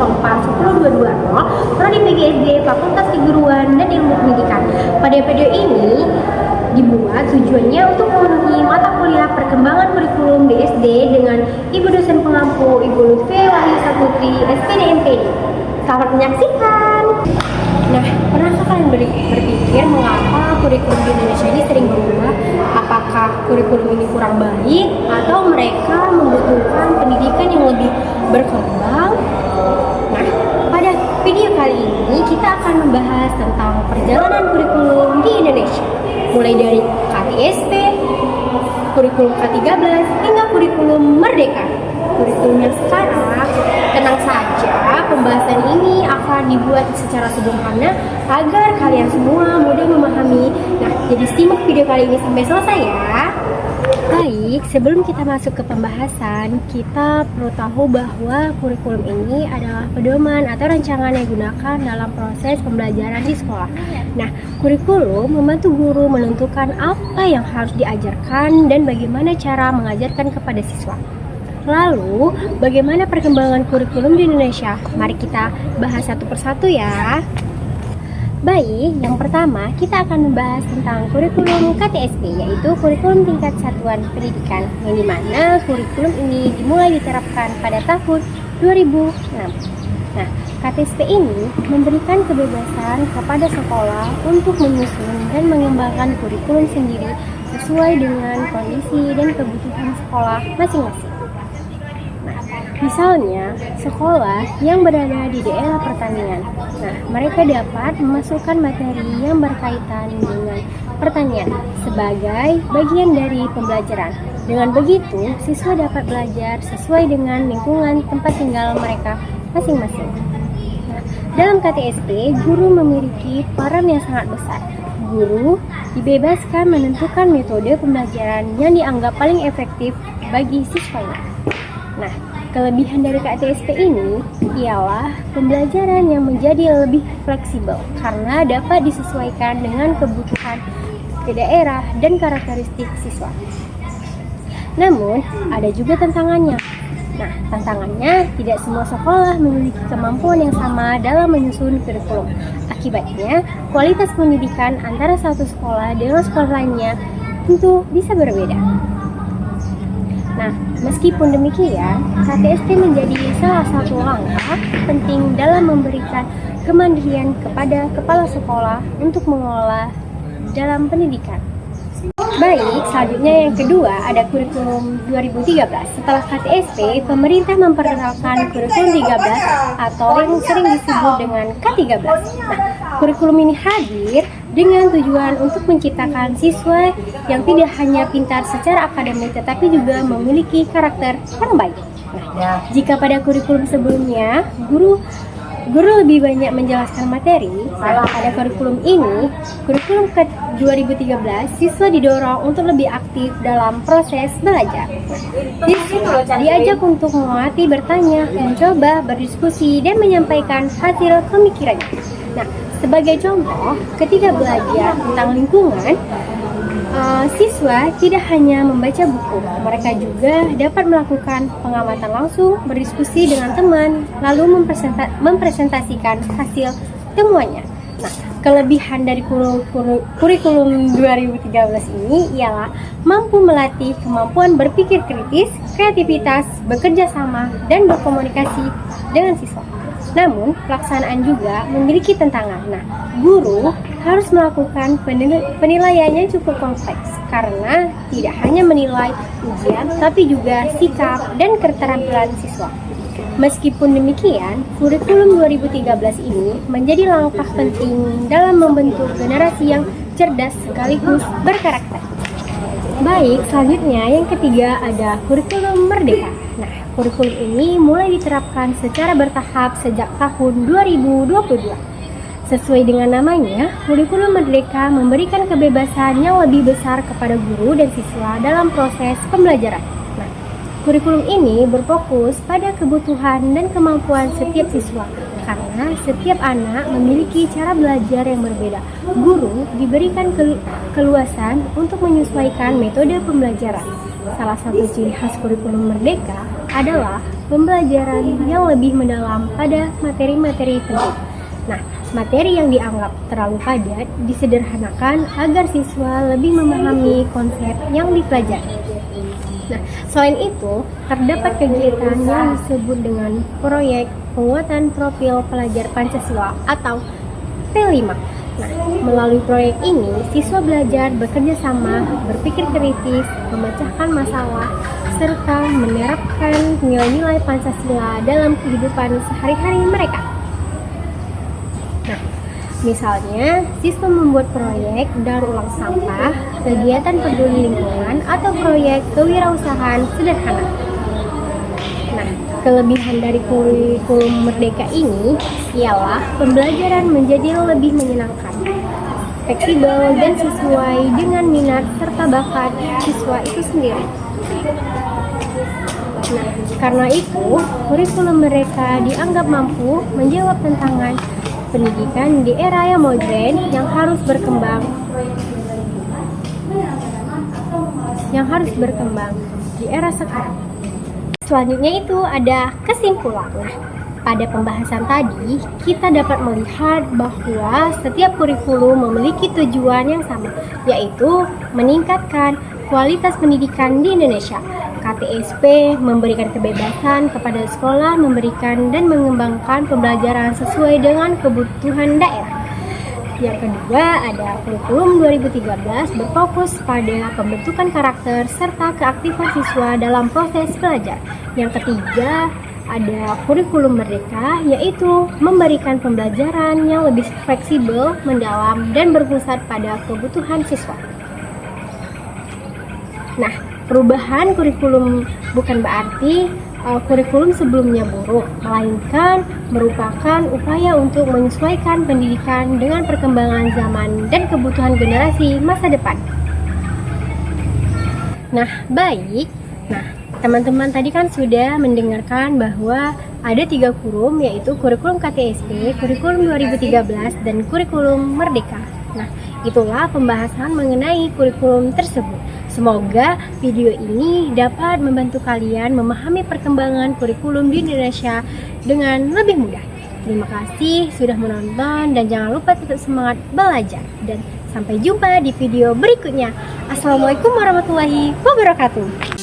04-10-220, Prodi PGSD, Fakultas Keguruan dan Ilmu Pendidikan. Pada video ini dibuat tujuannya untuk memenuhi mata kuliah perkembangan kurikulum DSD dengan Ibu dosen pengampu Ibu Lutfi Wahyu Saputri, SPD MPD. Selamat menyaksikan. Nah, pernahkah kalian berpikir mengapa kurikulum di Indonesia ini sering berubah? Apakah kurikulum ini kurang baik atau mereka membutuhkan pendidikan yang lebih berkembang? Nah, pada video kali ini kita akan membahas tentang perjalanan kurikulum di Indonesia, mulai dari KTSP, kurikulum K13 hingga kurikulum Merdeka. Kurikulum yang sekarang, tenang saja, pembahasan ini akan dibuat secara sederhana agar kalian semua mudah memahami. Nah, jadi simak video kali ini sampai selesai ya. Baik, sebelum kita masuk ke pembahasan, kita perlu tahu bahwa kurikulum ini adalah pedoman atau rancangan yang digunakan dalam proses pembelajaran di sekolah. Nah, kurikulum membantu guru menentukan apa yang harus diajarkan dan bagaimana cara mengajarkan kepada siswa. Lalu, bagaimana perkembangan kurikulum di Indonesia? Mari kita bahas satu persatu ya. Baik, yang pertama kita akan membahas tentang kurikulum KTSP, yaitu kurikulum tingkat satuan pendidikan, yang dimana kurikulum ini dimulai diterapkan pada tahun 2006. Nah, KTSP ini memberikan kebebasan kepada sekolah untuk menyusun dan mengembangkan kurikulum sendiri sesuai dengan kondisi dan kebutuhan sekolah masing-masing. Misalnya, sekolah yang berada di daerah pertanian. Nah, mereka dapat memasukkan materi yang berkaitan dengan pertanian sebagai bagian dari pembelajaran. Dengan begitu, siswa dapat belajar sesuai dengan lingkungan tempat tinggal mereka masing-masing. Nah, dalam KTSP, guru memiliki peran yang sangat besar. Guru dibebaskan menentukan metode pembelajaran yang dianggap paling efektif bagi siswanya. Nah, kelebihan dari KTSP ini ialah pembelajaran yang menjadi lebih fleksibel karena dapat disesuaikan dengan kebutuhan ke daerah dan karakteristik siswa. Namun, ada juga tantangannya. Nah, tantangannya tidak semua sekolah memiliki kemampuan yang sama dalam menyusun kurikulum. Akibatnya, kualitas pendidikan antara satu sekolah dengan sekolah lainnya tentu bisa berbeda. Nah, meskipun demikian, KTSP menjadi salah satu langkah penting dalam memberikan kemandirian kepada kepala sekolah untuk mengelola dalam pendidikan. Baik, selanjutnya yang kedua ada kurikulum 2013. Setelah KTSP, pemerintah memperkenalkan kurikulum 13 atau yang sering disebut dengan K13. Nah, kurikulum ini hadir dengan tujuan untuk menciptakan siswa yang tidak hanya pintar secara akademik tetapi juga memiliki karakter yang baik. Nah, jika pada kurikulum sebelumnya guru lebih banyak menjelaskan materi, nah, pada kurikulum ini, kurikulum ke 2013, siswa didorong untuk lebih aktif dalam proses belajar. Siswa diajak untuk melatih bertanya, mencoba, berdiskusi, dan menyampaikan hasil pemikirannya. Nah, sebagai contoh, ketika belajar tentang lingkungan, siswa tidak hanya membaca buku, mereka juga dapat melakukan pengamatan langsung, berdiskusi dengan teman, lalu mempresentasikan hasil temuannya. Nah, kelebihan dari kurikulum 2013 ini ialah mampu melatih kemampuan berpikir kritis, kreativitas, bekerja sama, dan berkomunikasi dengan siswa. Namun, pelaksanaan juga memiliki tantangan. Nah, guru harus melakukan penilaiannya cukup kompleks karena tidak hanya menilai ujian, tapi juga sikap dan keterampilan siswa. Meskipun demikian, kurikulum 2013 ini menjadi langkah penting dalam membentuk generasi yang cerdas sekaligus berkarakter. Baik, selanjutnya yang ketiga ada kurikulum Merdeka. Nah, kurikulum ini mulai diterapkan secara bertahap sejak tahun 2022. Sesuai dengan namanya, kurikulum Merdeka memberikan kebebasan yang lebih besar kepada guru dan siswa dalam proses pembelajaran. Nah, kurikulum ini berfokus pada kebutuhan dan kemampuan setiap siswa, karena setiap anak memiliki cara belajar yang berbeda. Guru diberikan keluasan untuk menyesuaikan metode pembelajaran. Salah satu ciri khas kurikulum Merdeka adalah pembelajaran yang lebih mendalam pada materi-materi penting. Nah, materi yang dianggap terlalu padat disederhanakan agar siswa lebih memahami konsep yang dipelajari. Nah, selain itu, terdapat kegiatan yang disebut dengan proyek penguatan profil pelajar Pancasila atau P5. Nah, melalui proyek ini, siswa belajar bekerja sama, berpikir kritis, memecahkan masalah, serta menerapkan nilai-nilai Pancasila dalam kehidupan sehari-hari mereka. Nah, misalnya, siswa membuat proyek daur ulang sampah, kegiatan peduli lingkungan, atau proyek kewirausahaan sederhana. Nah, kelebihan dari kurikulum Merdeka ini ialah pembelajaran menjadi lebih menyenangkan, fleksibel, dan sesuai dengan minat serta bakat siswa itu sendiri. Nah, karena itu, kurikulum mereka dianggap mampu menjawab tantangan pendidikan di era yang modern yang harus berkembang di era sekarang. Selanjutnya itu ada kesimpulan. Nah, pada pembahasan tadi, kita dapat melihat bahwa setiap kurikulum memiliki tujuan yang sama, yaitu meningkatkan kualitas pendidikan di Indonesia. KTSP memberikan kebebasan kepada sekolah memberikan dan mengembangkan pembelajaran sesuai dengan kebutuhan daerah. Yang kedua, ada kurikulum 2013 berfokus pada pembentukan karakter serta keaktifan siswa dalam proses belajar. Yang ketiga, ada kurikulum Merdeka, yaitu memberikan pembelajaran yang lebih fleksibel, mendalam, dan berpusat pada kebutuhan siswa. Nah, perubahan kurikulum bukan berarti kurikulum sebelumnya buruk, melainkan merupakan upaya untuk menyesuaikan pendidikan dengan perkembangan zaman dan kebutuhan generasi masa depan. Nah, baik. Nah, teman-teman tadi kan sudah mendengarkan bahwa ada 3 kurikulum, yaitu kurikulum KTSP, kurikulum 2013, dan kurikulum Merdeka. Nah, itulah pembahasan mengenai kurikulum tersebut. Semoga video ini dapat membantu kalian memahami perkembangan kurikulum di Indonesia dengan lebih mudah. Terima kasih sudah menonton dan jangan lupa tetap semangat belajar. Dan sampai jumpa di video berikutnya. Assalamualaikum warahmatullahi wabarakatuh.